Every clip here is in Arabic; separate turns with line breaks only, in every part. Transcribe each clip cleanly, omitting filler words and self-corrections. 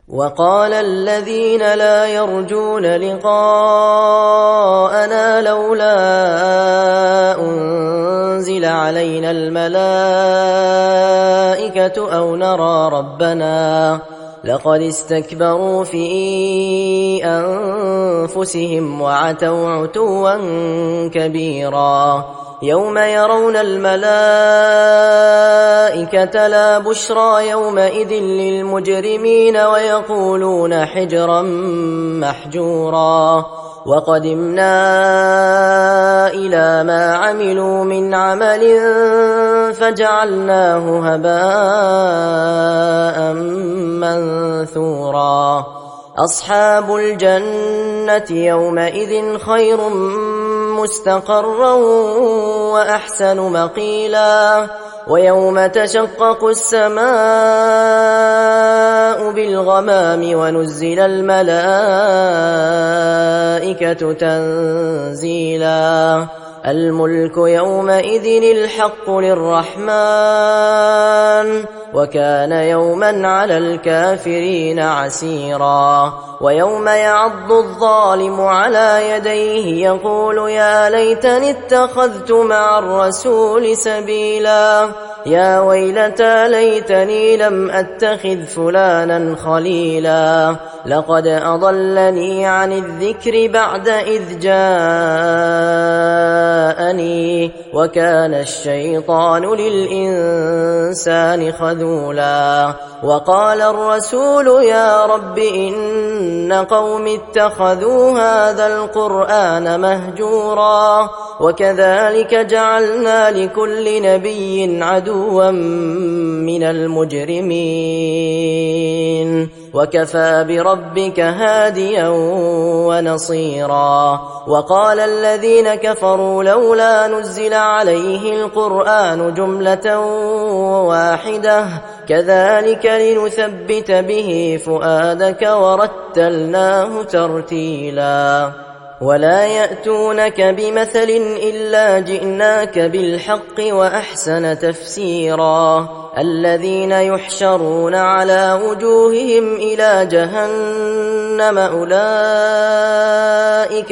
وقال الذين لا يرجون لقاءنا لولا أنزل علينا الملائكة أو نرى ربنا لقد استكبروا في أنفسهم وعتوا عتوا كبيرا يوم يرون الملائكة لا بشرى يومئذ للمجرمين ويقولون حجرا محجورا وقدمنا إلى ما عملوا من عمل فجعلناه هباء منثورا أصحاب الجنة يومئذ خير مستقرا وأحسن مقيلا ويوم تشقق السماء بالغمام ونزل الملائكة تنزيلا الملك يومئذ الحق للرحمن وكان يوما على الكافرين عسيرا ويوم يعض الظالم على يديه يقول يا ليتني اتخذت مع الرسول سبيلا يا ويلتى ليتني لم أتخذ فلانا خليلا لقد أضلني عن الذكر بعد إذ جاءني وكان الشيطان للإنسان خذولا وقال الرسول يا رب إن قوم اتخذوا هذا القرآن مهجورا وكذلك جعلنا لكل نبي عدوا من المجرمين وكفى بربك هاديا ونصيرا وقال الذين كفروا لولا نزل عليه القرآن جملة واحدة كذلك لنثبت به فؤادك ورتلناه ترتيلا ولا يأتونك بمثل إلا جئناك بالحق وأحسن تفسيرا الذين يحشرون على وجوههم إلى جهنم أولئك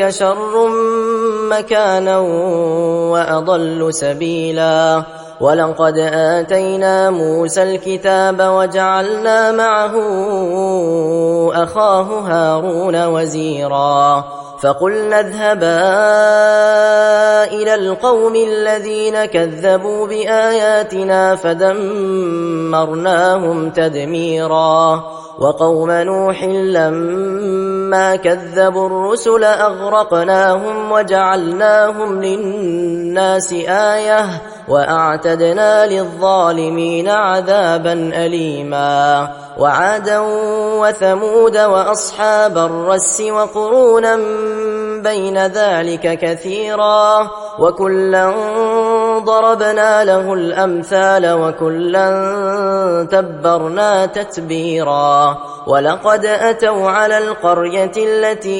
شر مكانا وأضل سبيلا ولقد آتينا موسى الكتاب وجعلنا معه أخاه هارون وزيرا فقلنا اذهبا إلى القوم الذين كذبوا بآياتنا فدمرناهم تدميرا وقوم نوح لما كذبوا الرسل أغرقناهم وجعلناهم للناس آية وأعتدنا للظالمين عذابا أليما وعادا وثمود وأصحاب الرس وقرونا بين ذلك كثيرا وكلا ضربنا له الأمثال وكلا تبرنا تتبيرا ولقد أتوا على القرية التي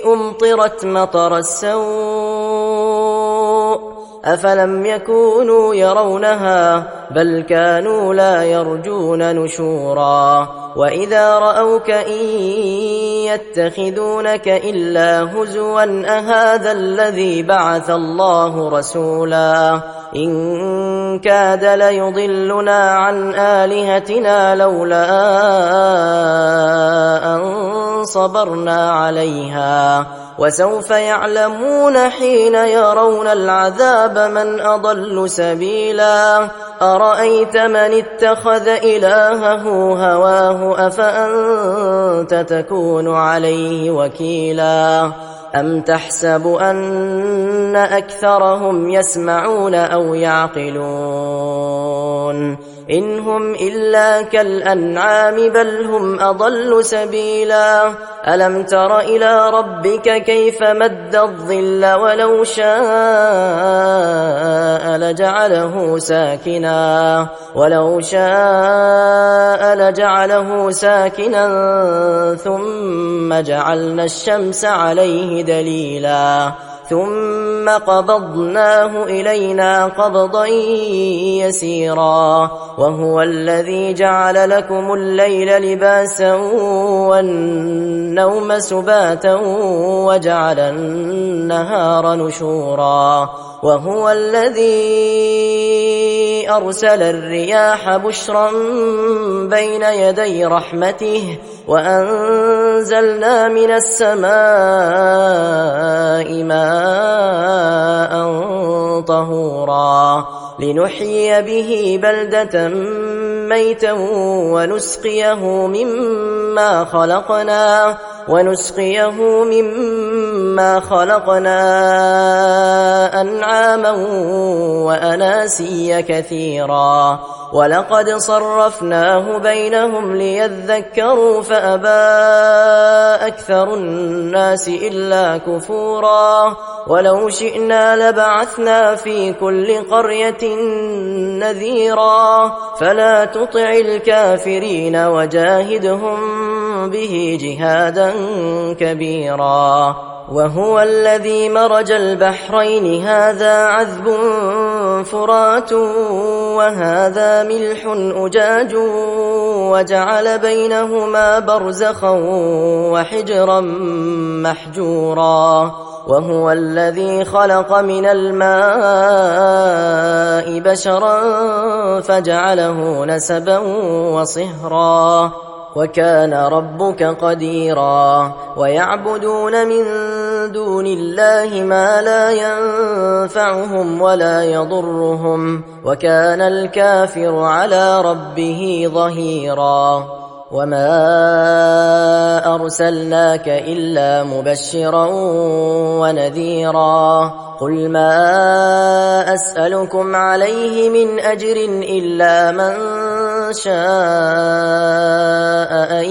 أمطرت مطر السوء أفلم يكونوا يرونها بل كانوا لا يرجون نشورا وإذا رأوك إن يتخذونك إلا هزوا أهذا الذي بعث الله رسولا إن كاد ليضلنا عن آلهتنا لولا أن صبرنا عليها وسوف يعلمون حين يرون العذاب من أضل سبيلا أرأيت من اتخذ إلهه هواه أفأنت تكون عليه وكيلا أم تحسب أن أكثرهم يسمعون أو يعقلون إن هم إلا كالأنعام بل هم أضل سبيلا ألم تر إلى ربك كيف مد الظل ولو شاء لجعله ساكنا ثم جعلنا الشمس عليه دليلا ثم قبضناه إلينا قبضا يسيرا وهو الذي جعل لكم الليل لباسا والنوم سباتا وجعل النهار نشورا وهو الذي أرسل الرياح بشرا بين يدي رحمته وأنزلنا من السماء ماء طهورا لنحيي به بلدة ميتا ونسقيه مما خلقنا أنعاما وأناسيا كثيرا ولقد صرفناه بينهم ليذكروا فأبى أكثر الناس إلا كفورا ولو شئنا لبعثنا في كل قرية نذيرا فلا تطع الكافرين وجاهدهم به جهادا كبيرا وهو الذي مرج البحرين هذا عذب فرات وهذا ملح أجاج وجعل بينهما برزخا وحجرا محجورا وهو الذي خلق من الماء بشرا فجعله نسبا وصهرا وكان ربك قديرا ويعبدون من دون الله ما لا ينفعهم ولا يضرهم وكان الكافر على ربه ظهيرا وما أرسلناك إلا مبشرا ونذيرا قل ما أسألكم عليه من أجر إلا من شاء أن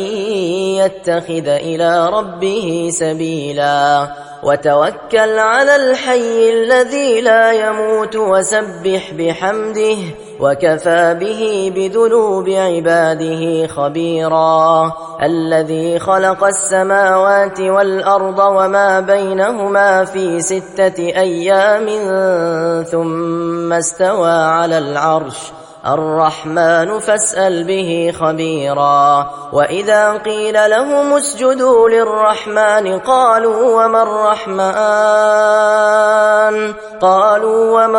يتخذ إلى ربه سبيلا وتوكل على الحي الذي لا يموت وسبح بحمده وكفى به بذنوب عباده خبيرا الذي خلق السماوات والأرض وما بينهما في 6 أيام ثم استوى على العرش الرحمن فاسأل به خبيرا وإذا قيل لهم اسجدوا للرحمن قالوا وما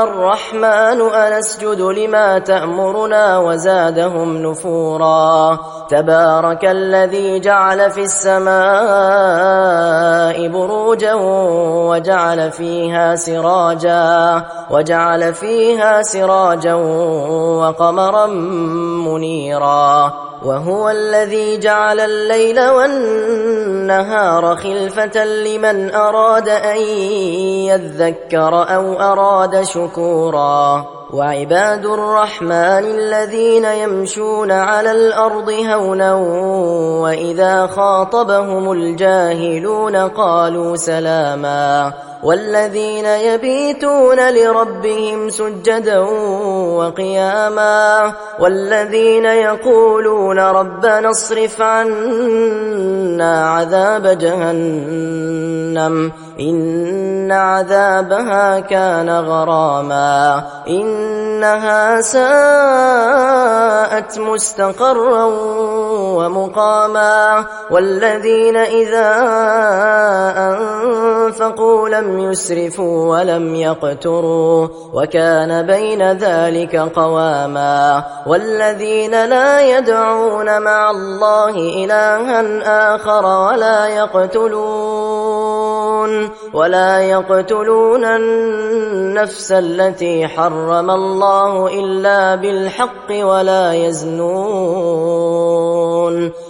الرحمن أنسجد لما تأمرنا وزادهم نفورا تبارك الذي جعل في السماء بروجا وجعل فيها سراجا وقمرا منيرا وهو الذي جعل الليل والنهار خلفة لمن أراد أن يذكر أو أراد شكورا وعباد الرحمن الذين يمشون على الأرض هونا وإذا خاطبهم الجاهلون قالوا سلاما والذين يبيتون لربهم سجدا وقياما والذين يقولون ربنا اصرف عنا عذاب جهنم إن عذابها كان غراما إنها ساءت مستقرا ومقاما والذين إذا أنفقوا لم يسرفوا ولم يقتروا وكان بين ذلك قواما والذين لا يدعون مع الله إلها آخر ولا يقتلون النفس التي حرم الله إلا بالحق ولا يزنون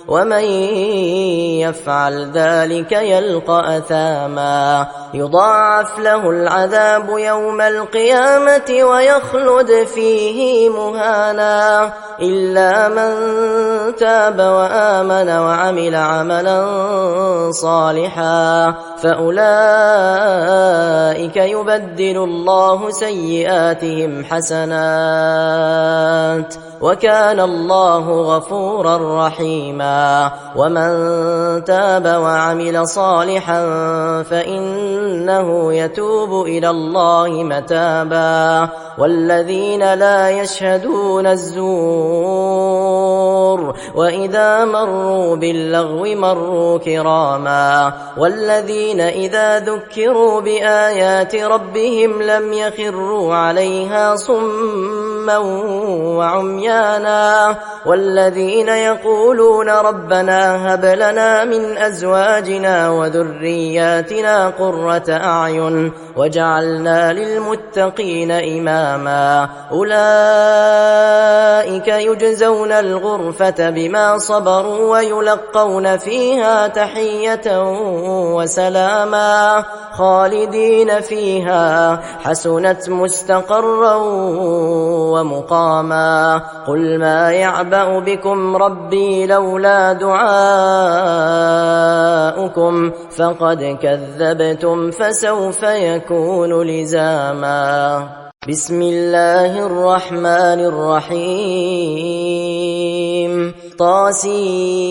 ومن يفعل ذلك يلقى أثاما يضاعف له العذاب يوم القيامة ويخلد فيه مهانا إلا من تاب وآمن وعمل عملا صالحا فأولئك يبدل الله سيئاتهم حسنات وكان الله غفورا رحيما. ومن تاب وعمل صالحا فإنه يتوب إلى الله متابا. والذين لا يشهدون الزور وإذا مروا باللغو مروا كراما. والذين إذا ذكروا بآيات ربهم لم يخروا عليها صما وعميانا. والذين يقولون ربنا هب لنا من أزواجنا وذرياتنا قرة أعين وجعلنا للمتقين إماما. أولئك يجزون الغرفة بما صبروا ويلقون فيها تحية وسلاما خالدين فيها حسنت مستقرا ومقاما. قل ما يعبأ بكم ربي لولا دعاؤكم فقد كذبتم فسوف يكون لزاما. بسم الله الرحمن الرحيم. طاسيم.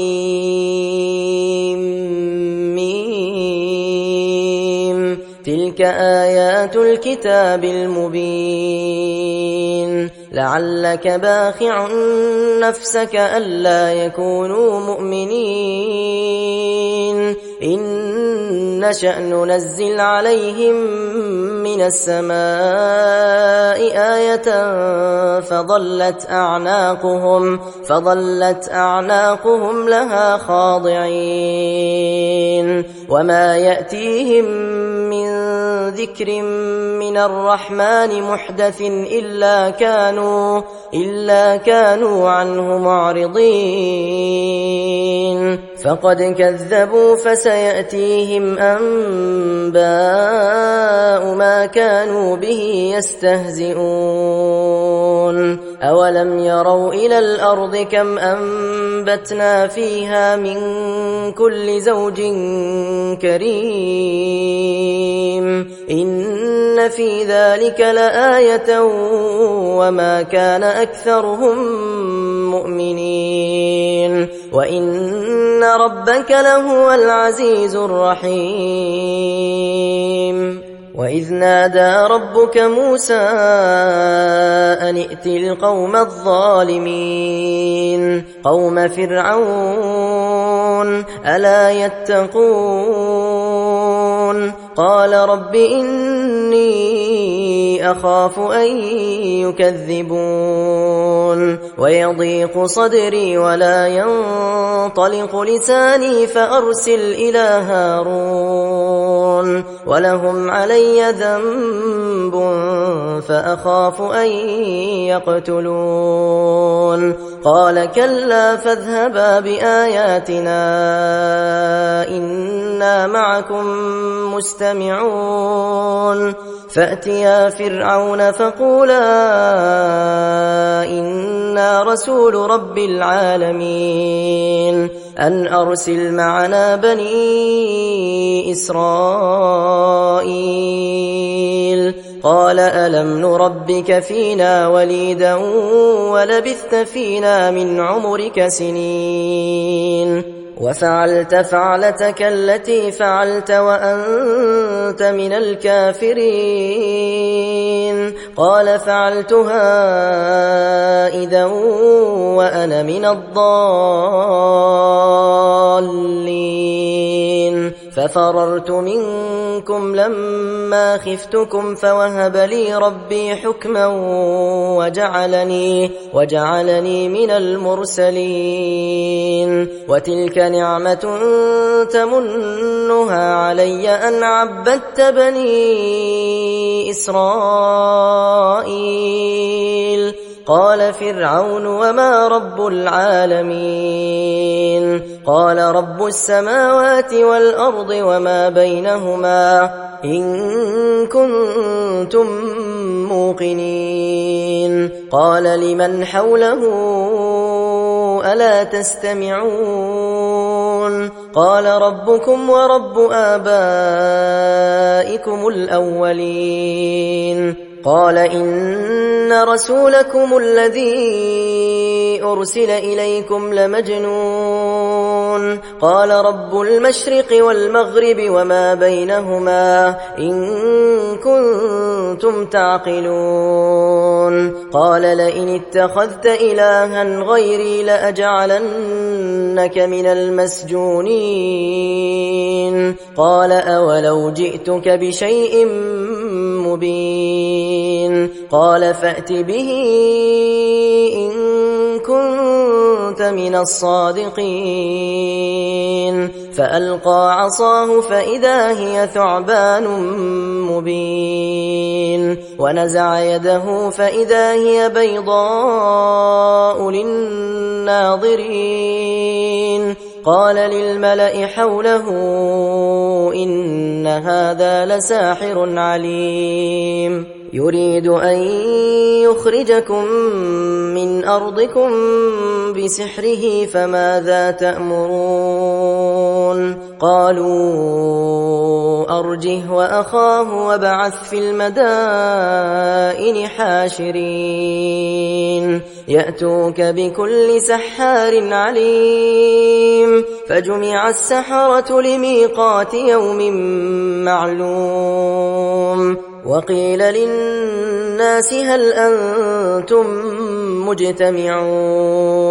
تلك آيات الكتاب المبين. لعلك باخع نفسك ألا يكونوا مؤمنين إن نشأ ننزل عليهم من السماء آية فظلت أعناقهم لها خاضعين. وما يأتيهم من ذكر من الرحمن محدث إلا كانوا عنه معرضين. فقد كذبوا فسيأتيهم أنباء ما كانوا به يستهزئون. أولم يروا إلى الأرض كم أنبتنا فيها من كل زوج كريم إن في ذلك لآية وما كان أكثرهم مؤمنين وإن ربك لهو العزيز الرحيم. وإذ نادى ربك موسى أن ائت القوم الظالمين قوم فرعون ألا يتقون قال رب إني أخاف أن يكذبون ويضيق صدري ولا ينطلق لساني فأرسل إلى هارون ولهم علي ذنب فأخاف أن يقتلون قال كلا فاذهبا بآياتنا إنا معكم مستمعون فأتيا فرعون فقولا إنا رسول رب العالمين أن أرسل معنا بني إسرائيل قال ألم نربك فينا وليدا ولبثت فينا من عمرك سنين وفعلت فعلتك التي فعلت وأنت من الكافرين قال فعلتها إذا وأنا من الضالين ففررت منكم لما خفتكم فوهب لي ربي حكما وجعلني من المرسلين وتلك نعمة تمنها علي أن عبدت بني إسرائيل قال فرعون وما رب العالمين قال رب السماوات والأرض وما بينهما إن كنتم موقنين قال لمن حوله ألا تستمعون قال ربكم ورب آبائكم الأولين قال إن رسولكم الذي أرسل إليكم لمجنون قال رب المشرق والمغرب وما بينهما إن كنتم تعقلون قال لئن اتخذت إلها غيري لأجعلنك من المسجونين قال أولو جئتك بشيء مبين قال فأت به إن كنت من الصادقين فألقى عصاه فإذا هي ثعبان مبين ونزع يده فإذا هي بيضاء للناظرين قال للملأ حوله إن هذا لساحر عليم يريد أن يخرجكم من أرضكم بسحره فماذا تأمرون قالوا أرجه وأخاه وابعث في المدائن حاشرين يأتوك بكل سحار عليم فجمع السحرة لميقات يوم معلوم وقيل للناس هل أنتم مجتمعون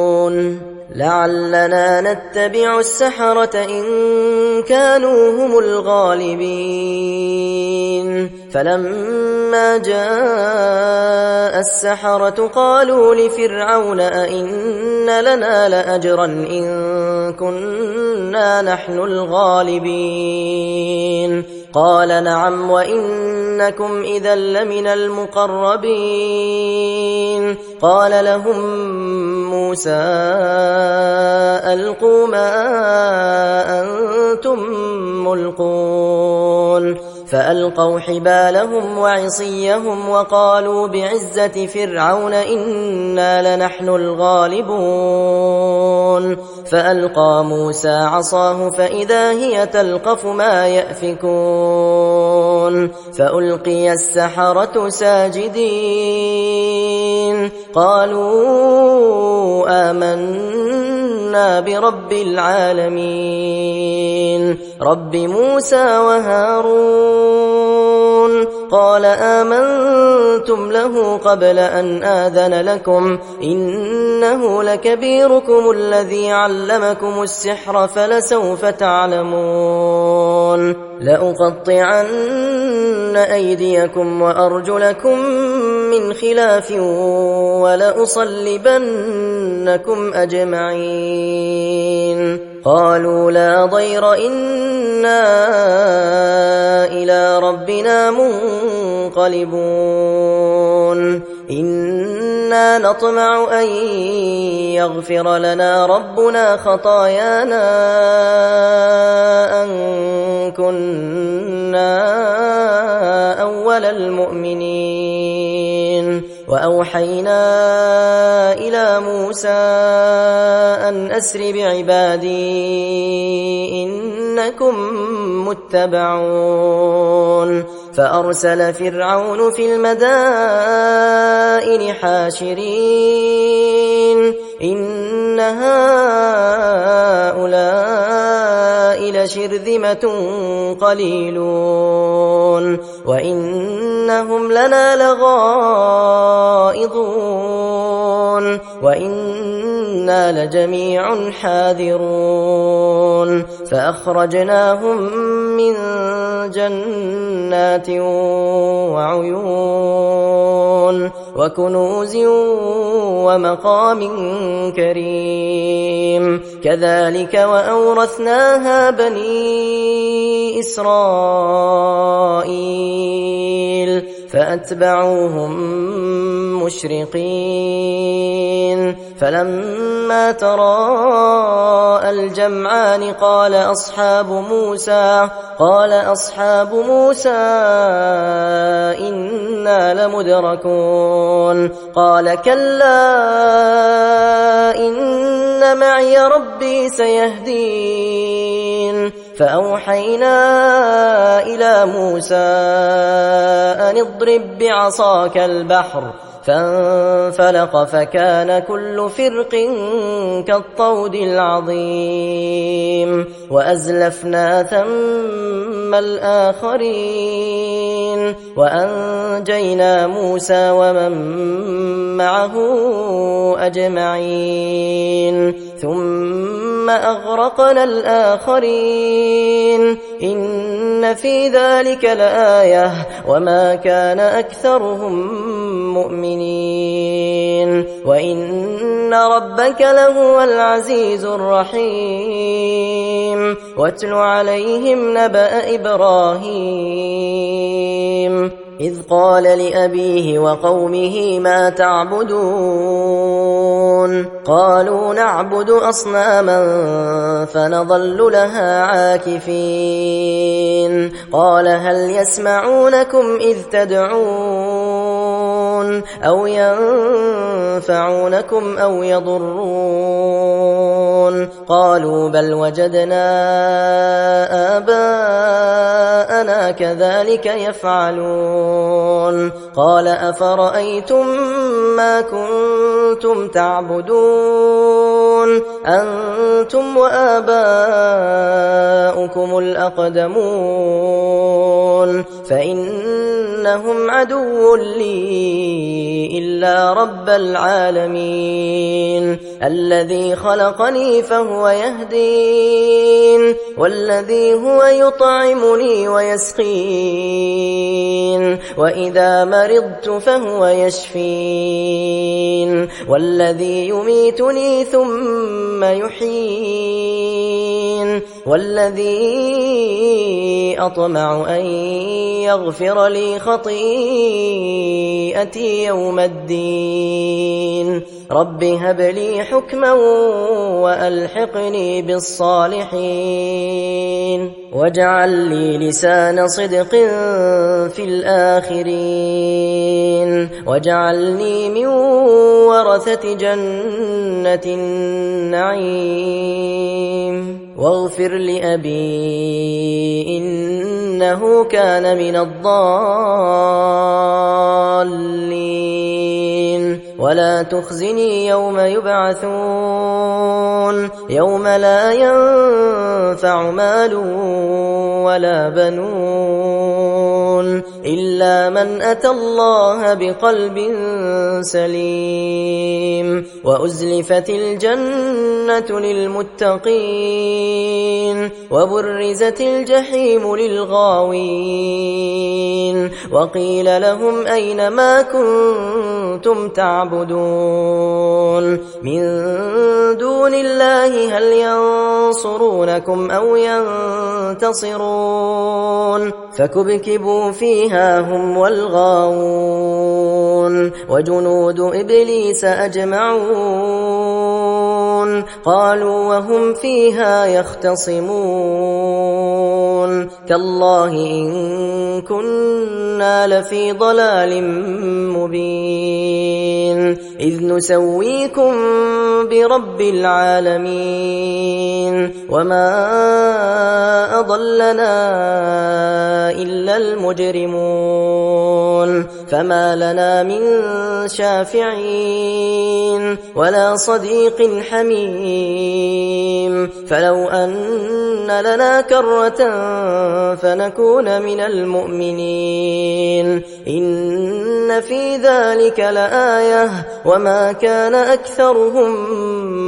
لعلنا نتبع السحرة إن كانوا هم الغالبين فلما جاء السحرة قالوا لفرعون أئن لنا لأجرا إن كنا نحن الغالبين قال نعم وإنكم إذا لمن المقربين قال لهم موسى ألقوا ما أنتم ملقون فألقوا حبالهم وعصيهم وقالوا بعزة فرعون إنا لنحن الغالبون فألقى موسى عصاه فإذا هي تلقف ما يأفكون فألقي السحرة ساجدين قالوا آمنا برب العالمين رب موسى وهارون قال آمنتم له قبل أن آذن لكم إنه لكبيركم الذي علمكم السحر فلسوف تعلمون لأقطعن أيديكم وأرجلكم من خلاف ولأصلبنكم أجمعين قالوا لا ضير إنا إلى ربنا منقلبون إنا نطمع أن يغفر لنا ربنا خطايانا أن كنا أول المؤمنين وأوحينا إلى موسى أن أسر بعبادي إنكم متبعون فأرسل فرعون في المدائن حاشرين إن هؤلاء لشرذمة قليلون وإنهم لنا لغائظون وإنا لجميع حاذرون فأخرجناهم من جنات وعيون وكنوز ومقام كريم كذلك وأورثناها بني إسرائيل فأتبعوهم مشرقين فلما تراءى الجمعان قال أصحاب موسى إنا لمدركون قال كلا إن معي ربي سيهدين فأوحينا إلى موسى أن اضرب بعصاك البحر فانفلق فكان كل فرق كالطود العظيم وأزلفنا ثم الآخرين وأنجينا موسى ومن معه أجمعين ثم أغرقنا الآخرين إن في ذلك لآية وما كان أكثرهم مؤمنين وإن ربك لهو العزيز الرحيم واتل عليهم نبأ إبراهيم إذ قال لأبيه وقومه ما تعبدون قالوا نعبد أصناما فنظل لها عاكفين قال هل يسمعونكم إذ تدعون أو ينفعونكم أو يضرون قالوا بل وجدنا آباءنا كذلك يفعلون قال أفرأيتم ما كنتم تعبدون أنتم وآباؤكم الأقدمون فإنهم عدو لي إلا رب العالمين الذي خلقني فهو يهدين والذي هو يطعمني ويسقين وإذا مرضت فهو يشفين والذي يميتني ثم يحيين والذي أطمع أن يغفر لي خطيئتي يوم الدين رب هب لي حكما وألحقني بالصالحين واجعل لي لسان صدق في الآخرين واجعلني من ورثة جنة النعيم واغفر لأبي إنه كان من الضالين ولا تخزني يوم يبعثون يوم لا ينفع مال ولا بنون إلا من أتى الله بقلب سليم وأزلفت الجنة للمتقين وبرزت الجحيم للغاوين وقيل لهم أين ما كنتم تعبدون من دون الله هل ينصرونكم أو ينتصرون فكبكبوا فيها هم والغاوون وجنود إبليس أجمعون قالوا وهم فيها يختصمون تالله إن كنا لفي ضلال مبين إذ نسويكم برب العالمين وما أضلنا إلا المجرمون فما لنا من شافعين ولا صديق حميم فلو أن لنا كرة فنكون من المؤمنين إن في ذلك لآية وما كان أكثرهم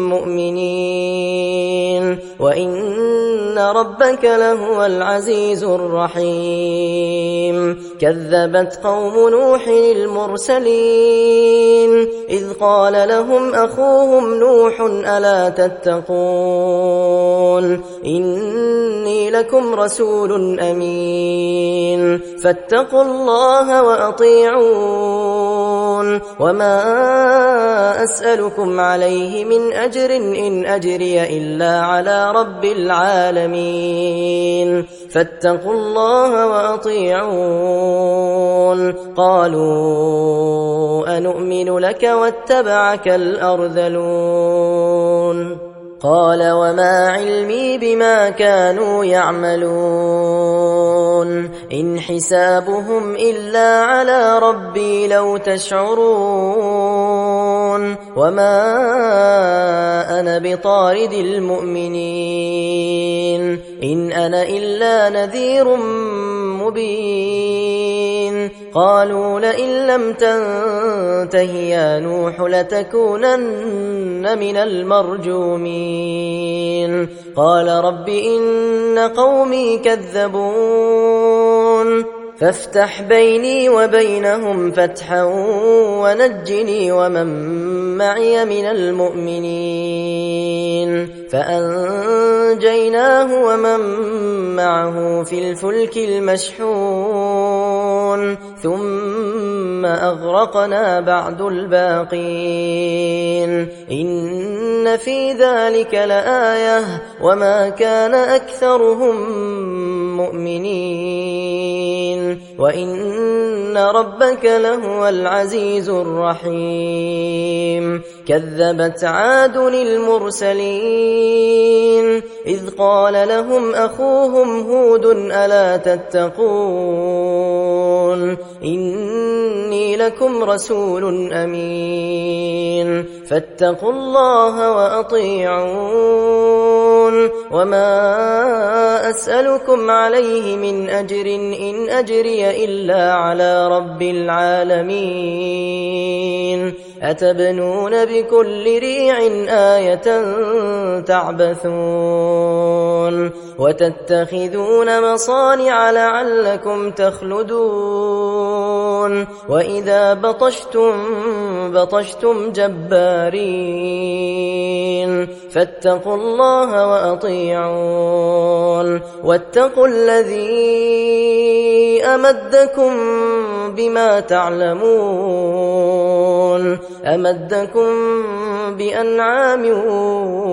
مؤمنين وإن ربك لهو العزيز الرحيم كذبت قوم نوح المرسلين إذ قال لهم أخوهم نوح ألا تتقون إني لكم رسول أمين فاتقوا الله وأطيعون وما أسألكم عليه من أجر إن أجري إلا على رب العالمين فاتقوا الله وأطيعون قالوا أنؤمن لك واتبعك الأرذلون قال وما علمي بما كانوا يعملون إن حسابهم إلا على ربي لو تشعرون وما أنا بطارد المؤمنين إن أنا إلا نذير مبين قالوا لئن لم تنته يا نوح لتكونن من المرجومين قال رب إن قومي كذبون فافتح بيني وبينهم فتحا ونجني ومن معي من المؤمنين فأنجيناه ومن معه في الفلك المشحون ثم أغرقنا بعد الباقين إن في ذلك لآية وما كان أكثرهم مؤمنين وإن ربك لهو العزيز الرحيم كذبت عاد المرسلين إذ قال لهم أخوهم هود ألا تتقون إني لكم رسول أمين فاتقوا الله وأطيعون وما أسألكم عليه من أجر إن أجري إلا على رب العالمين أتبنون بكل ريع آية تعبثون وتتخذون مصانع لعلكم تخلدون وإذا بطشتم جبارين فاتقوا الله وأطيعون واتقوا الذي أمدكم بما تعلمون أمدكم بأنعام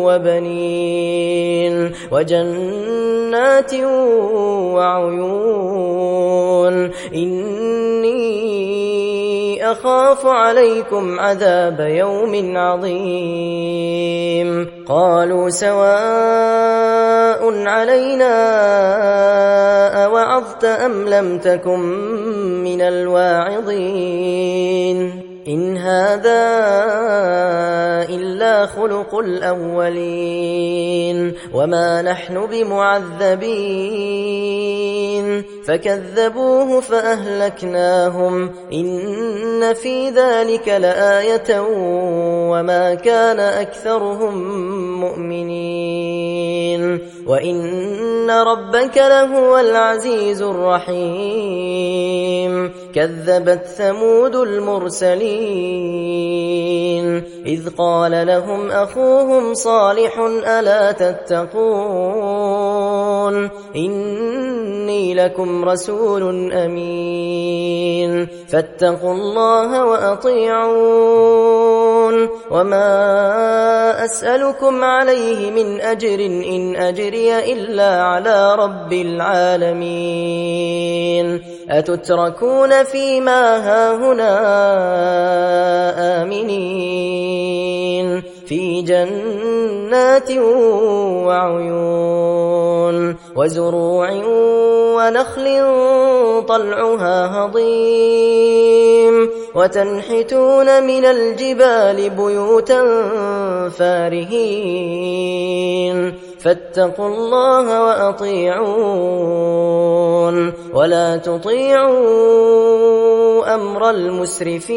وبنين وجنات وعيون إني أخاف عليكم عذاب يوم عظيم قالوا سواء علينا أوعظت أم لم تكن من الواعظين إن هذا إلا خلق الأولين وما نحن بمعذبين فكذبوه فأهلكناهم إن في ذلك لآية وما كان أكثرهم مؤمنين وإن ربك لهو العزيز الرحيم كذبت ثمود المرسلين إذ قال لهم أخوهم صالح ألا تتقون إني لكم رسول أمين فاتقوا الله وأطيعون وما أسألكم عليه من أجر إن أجري إلا على رب العالمين أتتركون فيما هاهنا آمنين في جنات وعيون وزروع ونخل طلعها هضيم وتنحتون من الجبال بيوتا فارهين فاتقوا الله وأطيعون ولا تطيعوا أمر المسرفين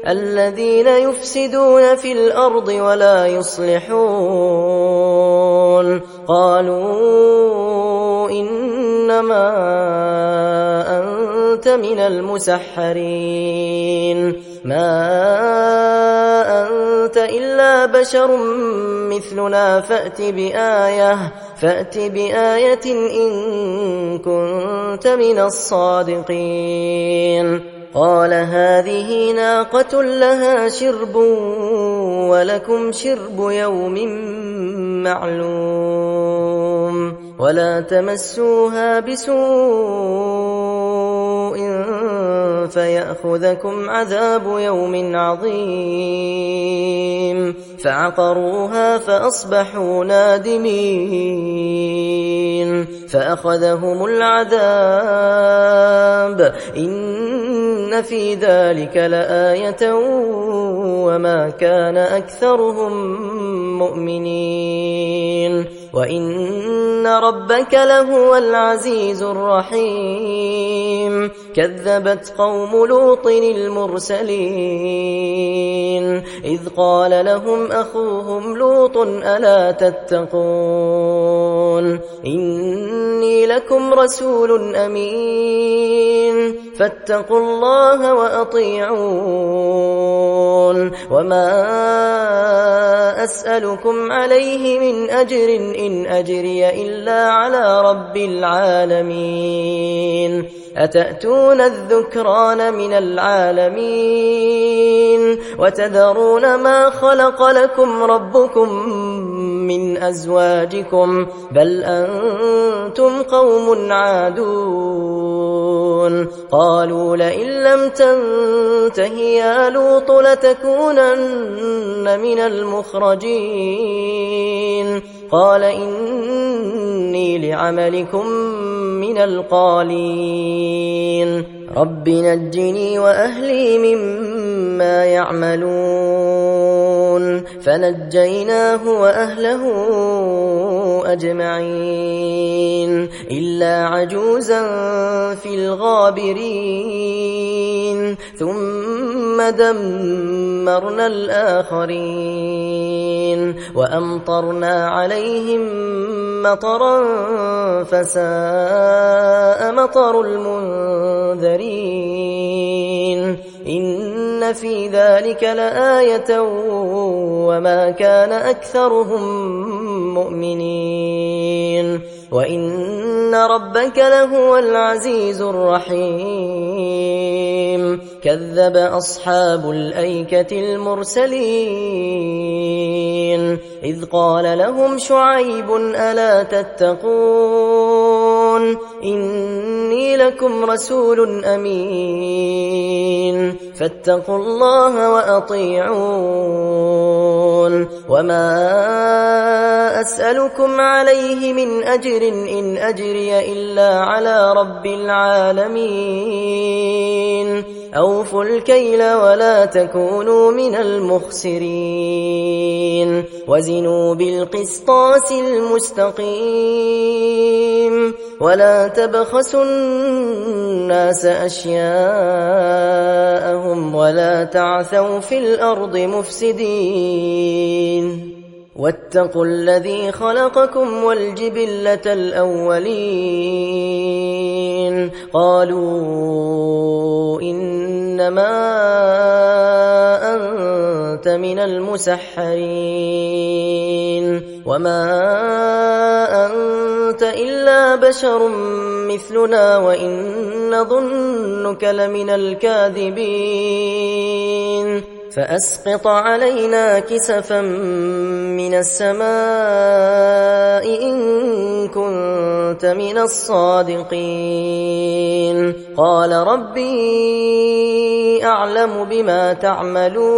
الذين يفسدون في الأرض ولا يصلحون قالوا إنما أنت من المسحرين ما أنت إلا بشر مثلنا فأت بآية إن كنت من الصادقين قال هذه ناقة لها شرب ولكم شرب يوم معلوم ولا تمسوها بسوء فيأخذكم عذاب يوم عظيم فعقروها فأصبحوا نادمين فأخذهم العذاب إن في ذلك لآية وما كان أكثرهم مؤمنين وإن ربك لهو العزيز الرحيم كذبت قوم لوط المرسلين إذ قال لهم أخوهم لوط ألا تتقون إني لكم رسول أمين فاتقوا الله وأطيعون وما أسألكم عليه من أجر إن أجري إلا على رب العالمين أتأتون الذكران من العالمين وتذرون ما خلق لكم ربكم من أزواجكم بل أنتم قوم عادون قالوا لئن لم تنته يا لوط لتكونن من المخرجين قال إني لعملكم من القالين رب نجني وأهلي مما يعملون فنجيناه وأهله أجمعين إلا عجوزا في الغابرين ثم دمرنا الآخرين وأمطرنا عليهم مطرا فساء مطر المنذرين إن في ذلك لآية وما كان أكثرهم مؤمنين وإن ربك لهو العزيز الرحيم كذب أصحاب الأيكة المرسلين إذ قال لهم شعيب ألا تتقون إني لكم رسول أمين فاتقوا الله وأطيعون وما أسألكم عليه من أجر إن أجري إلا على رب العالمين أوفوا الكيل ولا تكونوا من المخسرين وزنوا بالقسطاس المستقيم ولا تبخسوا الناس أشياءهم ولا تعثوا في الأرض مفسدين واتقوا الذي خلقكم والجبلة الأولين قالوا إنما أنت من المسحرين وما أنت إلا بشر مثلنا وإن نظنك لمن الكاذبين فأسقط علينا كسفا من السماء إن كنت من الصادقين قال ربي أعلم بما تعملون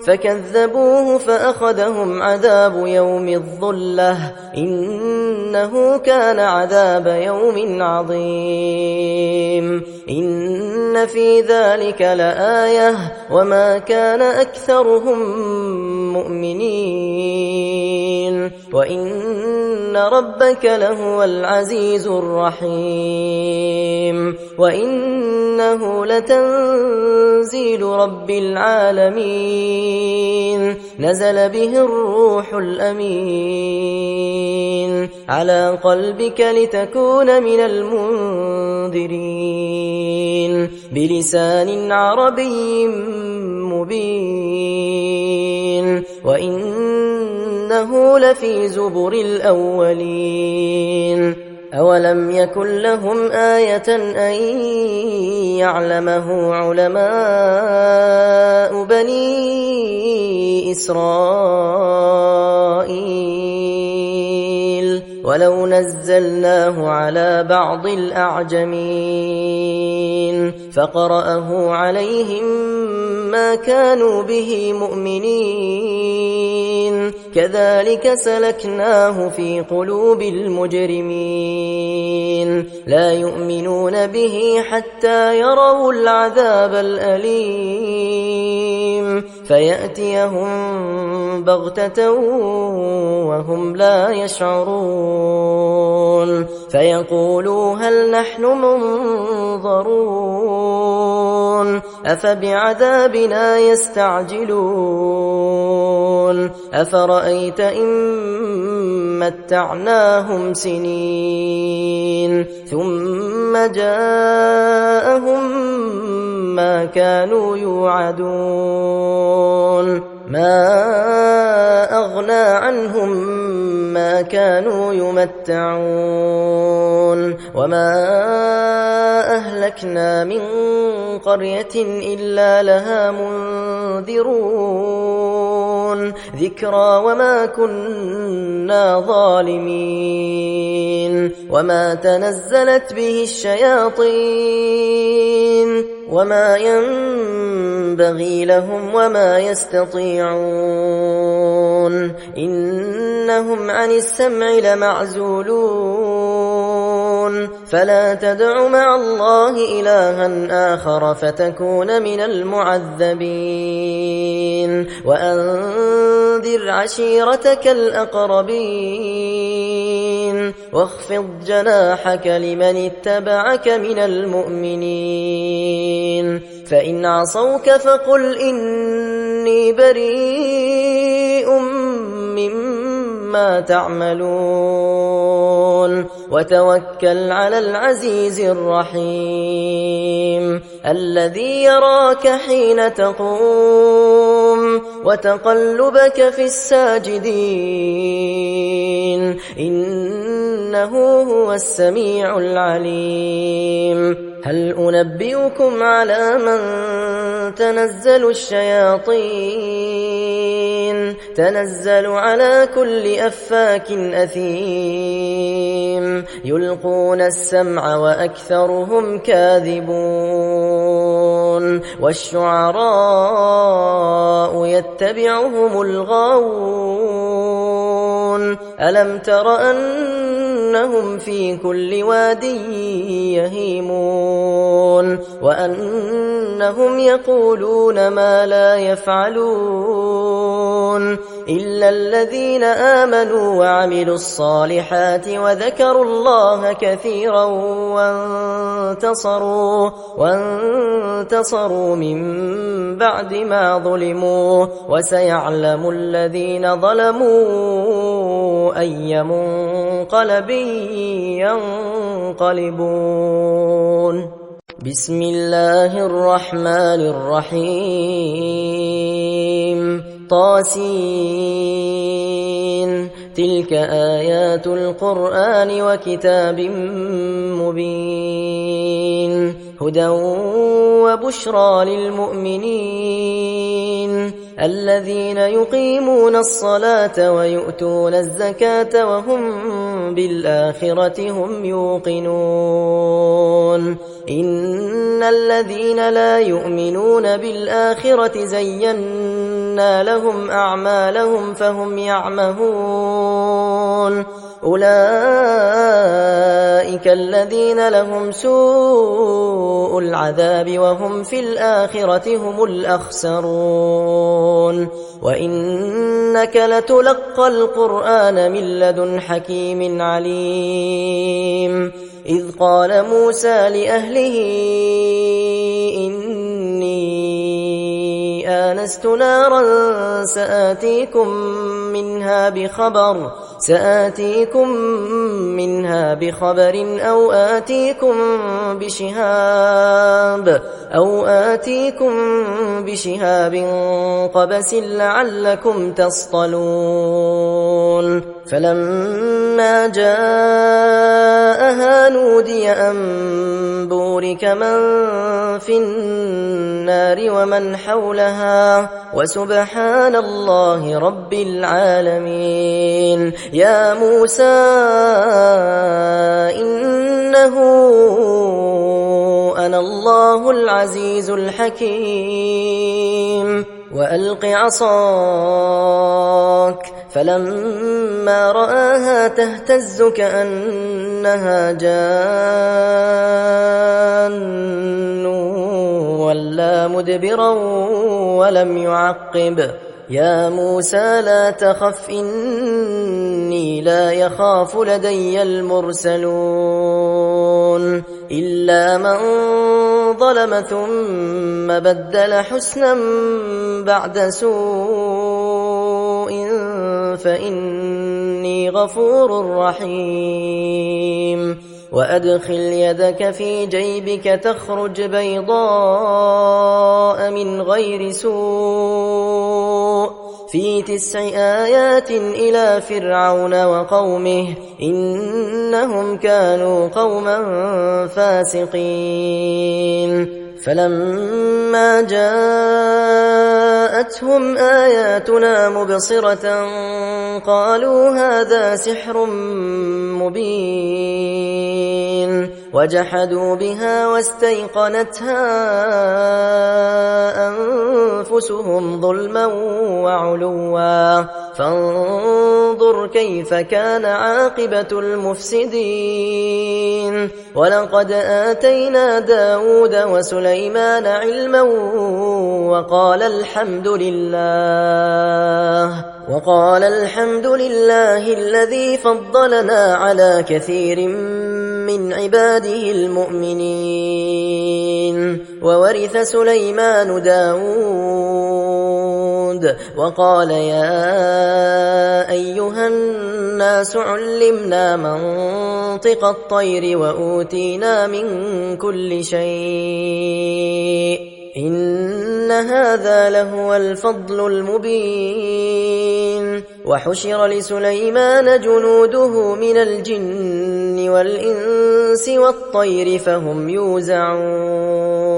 فكذبوه فأخذهم عذاب يوم الظلة إنه كان عذاب يوم عظيم إن في ذلك لآية وما كان أكثرهم مؤمنين وإن ربك لهو العزيز الرحيم وإنه لتنزيل رب العالمين نزل به الروح الأمين على قلبك لتكون من المنذرين بلسان عربي مبين وإنه لفي زبر الأولين أولم يكن لهم آية أن يعلمه علماء بني إسرائيل ولو نزلناه على بعض الأعجمين فقرأه عليهم ما كانوا به مؤمنين كذلك سلكناه في قلوب المجرمين لا يؤمنون به حتى يروا العذاب الأليم فيأتيهم بغتة وهم لا يشعرون فيقولوا هل نحن منظرون أفبعذابنا يستعجلون أفرأيت إن متعناهم سنين ثم جاءهم ما كانوا يوعدون ما أغنى عنهم ما كانوا يمتعون وما أهلكنا من قرية إلا لها منذرون ذكرى وما كنا ظالمين وما تنزلت به الشياطين وما ينبغي لهم وما يستطيعون إنهم عن السمع لمعزولون فلا تدع مع الله إلها آخر فتكون من المعذبين وأنذر عشيرتك الأقربين واخفض جناحك لمن اتبعك من المؤمنين فإن عصوك فقل إني بريء مما تعملون وتوكل على العزيز الرحيم الذي يراك حين تقوم وتقلبك في الساجدين إنه هو السميع العليم هل أنبئكم على من تنزل الشياطين تنزل على كل أفاك أثيم يلقون السمع وأكثرهم كاذبون والشعراء يتبعهم الغاوون ألم تر أنهم في كل واد يهيمون وأنهم يقولون ما لا يفعلون إلا الذين آمنوا وعملوا الصالحات وذكروا الله كثيرا وانتصروا من بعد ما ظلموا وسيعلم الذين ظلموا أي منقلب ينقلبون بسم الله الرحمن الرحيم طاسين تلك آيات القرآن وكتاب مبين هدى وبشرى للمؤمنين الذين يقيمون الصلاة ويؤتون الزكاة وهم بالآخرة هم يوقنون إن الذين لا يؤمنون بالآخرة زينا لهم أعمالهم فهم يعمهون أولئك الذين لهم سوء العذاب وهم في الآخرة هم الأخسرون وإنك لتلقى القرآن من لدن حكيم عليم إذ قال موسى لأهله إني آنست نارا سآتيكم منها بخبر أو آتيكم بشهاب قبس لعلكم تصطلون فلما جاءها نودي أن بورك من في النار ومن حولها وسبحان الله رب العالمين. يا موسى إنه أنا الله العزيز الحكيم. وألق عصاك، فلما رآها تهتز كأنها جان ولا مدبرا ولم يعقب. يا موسى لا تخف إني لا يخاف لدي المرسلون إلا من ظلم ثم بدل حسنا بعد سوء فإني غفور رحيم. وأدخل يدك في جيبك تخرج بيضاء من غير سوء في 9 آيات إلى فرعون وقومه إنهم كانوا قوما فاسقين. فلما جاءتهم آياتنا مبصرة قالوا هذا سحر مبين وجحدوا بها واستيقنتها أنفسهم ظلما وعلوا فانظر كيف كان عاقبة المفسدين. ولقد آتينا داود وسليمان علما وقال الحمد لله الذي فضلنا على كثير من عباده المؤمنين. وورث سليمان داود وقال يا أيها الناس علمنا منطق الطير وأوتينا من كل شيء إن هذا لهو الفضل المبين. وحشر لسليمان جنوده من الجن والإنس والطير فهم يوزعون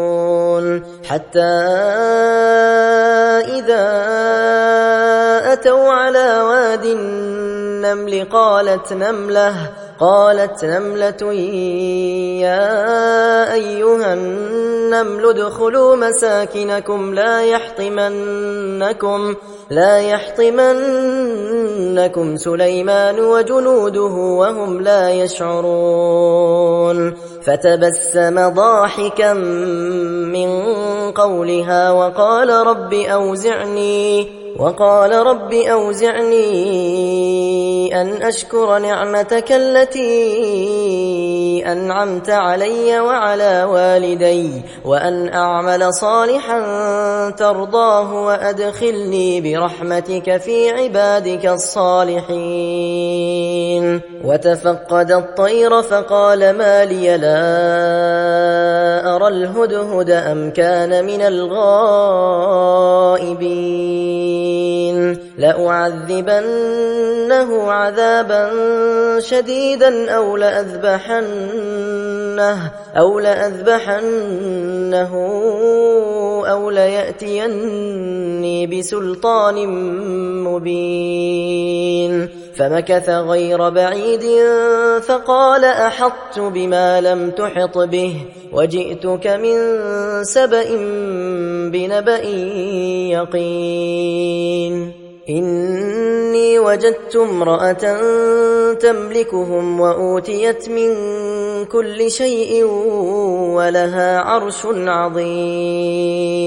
حتى إذا أتوا على واد النمل قالت نملة يا أيها النمل ادخلوا مساكنكم لا يحطمنكم سليمان وجنوده وهم لا يشعرون. فتبسم ضاحكا من قولها وقال رب أوزعني أن أشكر نعمتك التي أنعمت علي وعلى والدي وأن أعمل صالحا ترضاه وأدخلني برحمتك في عبادك الصالحين. وتفقد الطير فقال ما لي لا أرى الهدهد أم كان من الغائبين لأعذبنه عذابا شديدا أو لأذبحنه أو ليأتيني بسلطان مبين. فمكث غير بعيد فقال أحطت بما لم تحط به وجئتك من سبأ بنبأ يقين. إني وجدت امرأة تملكهم وأوتيت من كل شيء ولها عرش عظيم.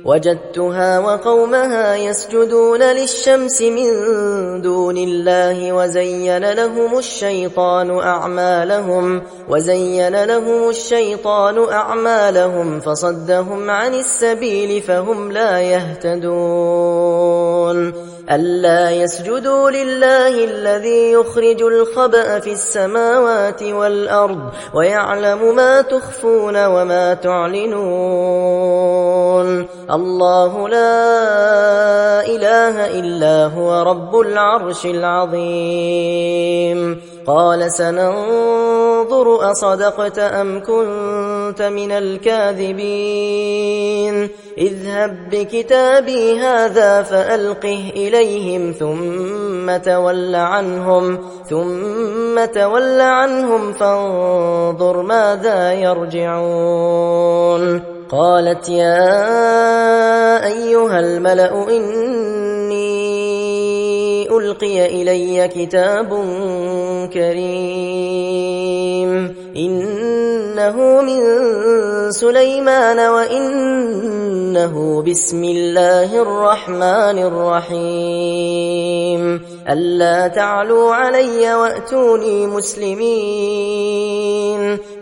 وجدتها وقومها يسجدون للشمس من دون الله وزين لهم الشيطان أعمالهم فصدهم عن السبيل فهم لا يهتدون. ألا يسجدوا لله الذي يخرج الخبأ في السماوات والأرض ويعلم ما تخفون وما تعلنون. الله لا إله إلا هو رب العرش العظيم. قال سننظر أصدقت أم كنت من الكاذبين اذهب بكتابي هذا فألقه إليهم ثم تول عنهم فانظر ماذا يرجعون. قالت يا أيها الملأ إني ألقي إلي كتاب كريم إنه من سليمان وإنه بسم الله الرحمن الرحيم ألا تعلوا علي وأتوني مسلمين.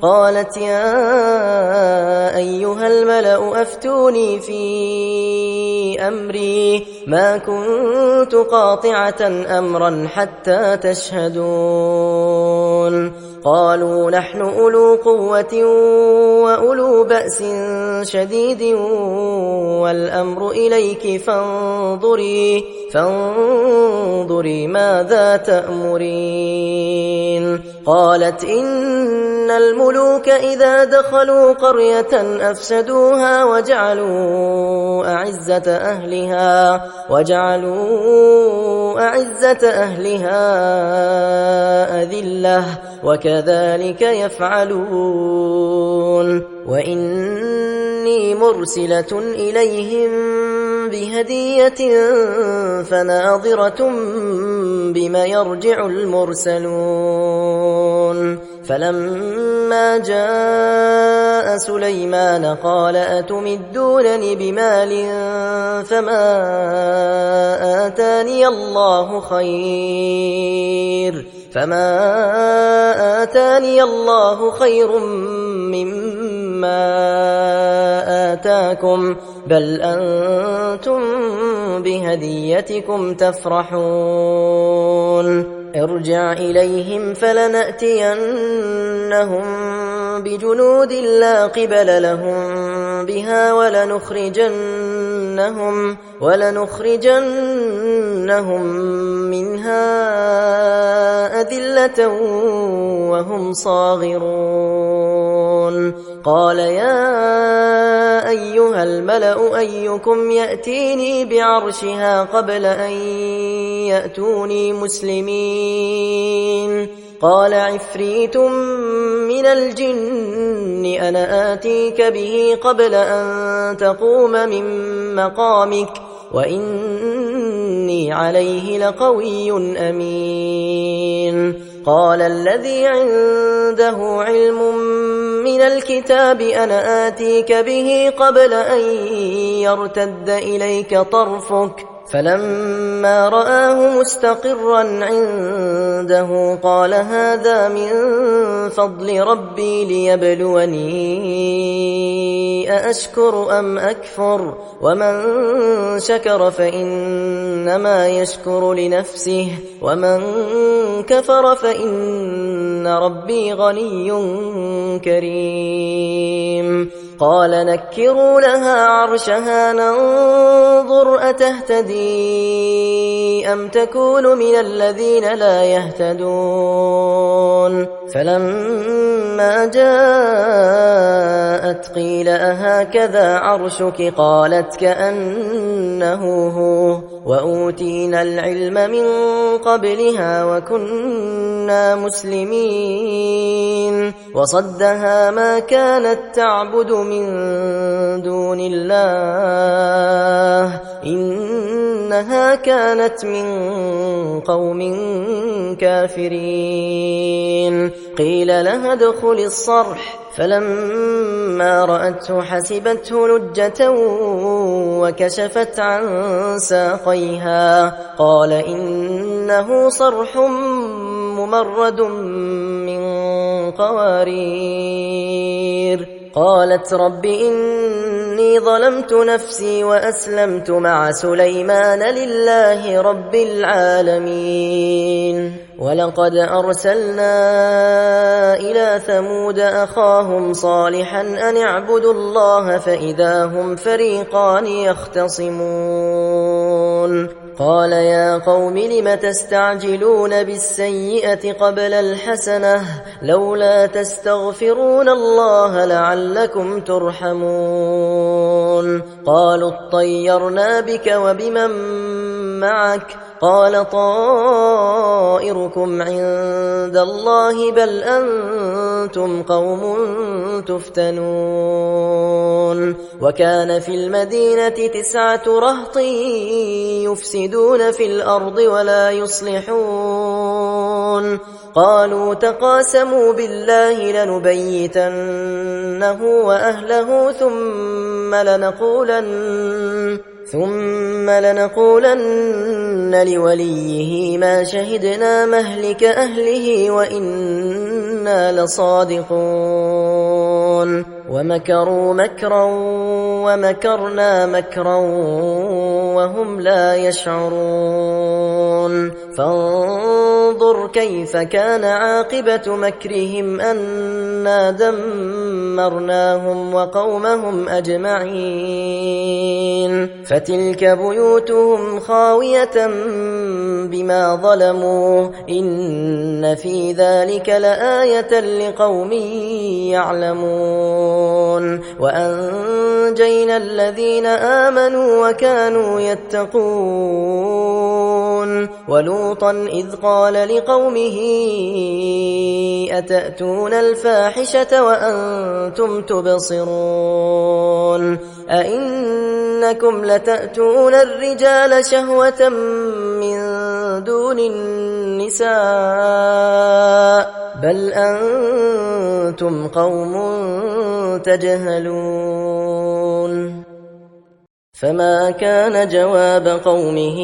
قالت يا أيها الملأ أفتوني في أمري ما كنت قاطعة أمرا حتى تشهدون. قالوا نحن أولو قوة وأولو بأس شديد والأمر إليك فانظري ماذا تأمرين. قالت إن الملوك إذا دخلوا قرية أفسدوها وجعلوا أعزة أهلها أذلة وكذلك يفعلون. وإني مرسلة إليهم بهدية فناظرة بما يرجع المرسلون. فلما جاء سليمان قال أتمدونني بمال فما آتاني الله خير مما آتاكم بل أنتم بهديتكم تفرحون. ارجع إليهم فلنأتينهم بجنود لا قبل لهم بها ولنخرجنهم منها أذلة وهم صاغرون. قال يا أيها الملأ أيكم يأتيني بعرشها قبل أن يأتوني مسلمين. قال عفريت من الجن أنا آتيك به قبل أن تقوم من مقامك وإني عليه لقوي أمين. قال الذي عنده علم من الكتاب أنا آتيك به قبل أن يرتد إليك طرفك فلما رآه مستقرا عنده قال هذا من فضل ربي ليبلوني أأشكر أم أكفر ومن شكر فإنما يشكر لنفسه ومن كفر فإن ربي غني كريم. قال نكروا لها عرشها ننظر أتهتدي أم تكون من الذين لا يهتدون. فلما جاءت قيل أهكذا عرشك قالت كأنه هو وأوتينا العلم من قبلها وكنا مسلمين. وصدها ما كانت تعبد من دون الله إنها كانت من قوم كافرين. قيل لها ادخل الصرح فلما رأته حسبته لجة وكشفت عن ساقيها قال إنه صرح ممرد من قوارير. قالت رب إن إني ظلمت نفسي وأسلمت مع سليمان لله رب العالمين. ولقد أرسلنا إلى ثمود أخاهم صالحا أن اعبدوا الله فإذا هم فريقان يختصمون. قال يا قوم لم تستعجلون بالسيئة قبل الحسنة لولا تستغفرون الله لعلكم ترحمون. قالوا اطيرنا بك وبمن معك قال طائركم عند الله بل أنتم قوم تفتنون. وكان في المدينة 9 رهط يفسدون في الأرض ولا يصلحون. قالوا تقاسموا بالله لنبيتنه وأهله ثم لنقولن لوليه ما شهدنا مهلك أهله وإنا لصادقون. ومكروا مكرا ومكرنا مكرا وهم لا يشعرون. فانظر كيف كان عاقبة مكرهم أنا دمرناهم وقومهم أجمعين. فتلك بيوتهم خاوية بما ظلموا إن في ذلك لآية لقوم يعلمون. وأنجينا الذين آمنوا وكانوا يتقون. ولوطا إذ قال لقومه أتأتون الفاحشة وأنتم تبصرون أئنكم لتأتون الرجال شهوة من دون النساء بل أنتم قوم تجهلون. فما كان جواب قومه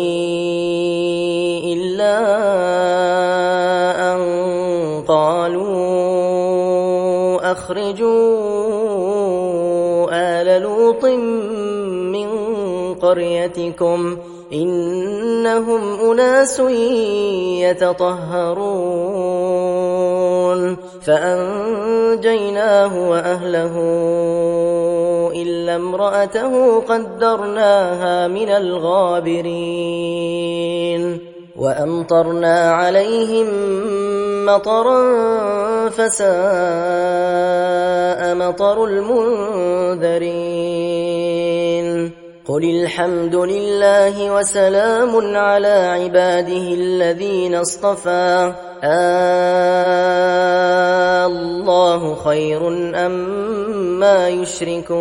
إلا أن قالوا أخرجوا آل لوط من قريتكم إنهم أناس يتطهرون. فأنجيناه وأهله إلا امرأته قدرناها من الغابرين. وأمطرنا عليهم مطرا فساء مطر المنذرين. قل الحمد لله وسلام على عباده الذين اصطفى الله خير أم ما يشركون.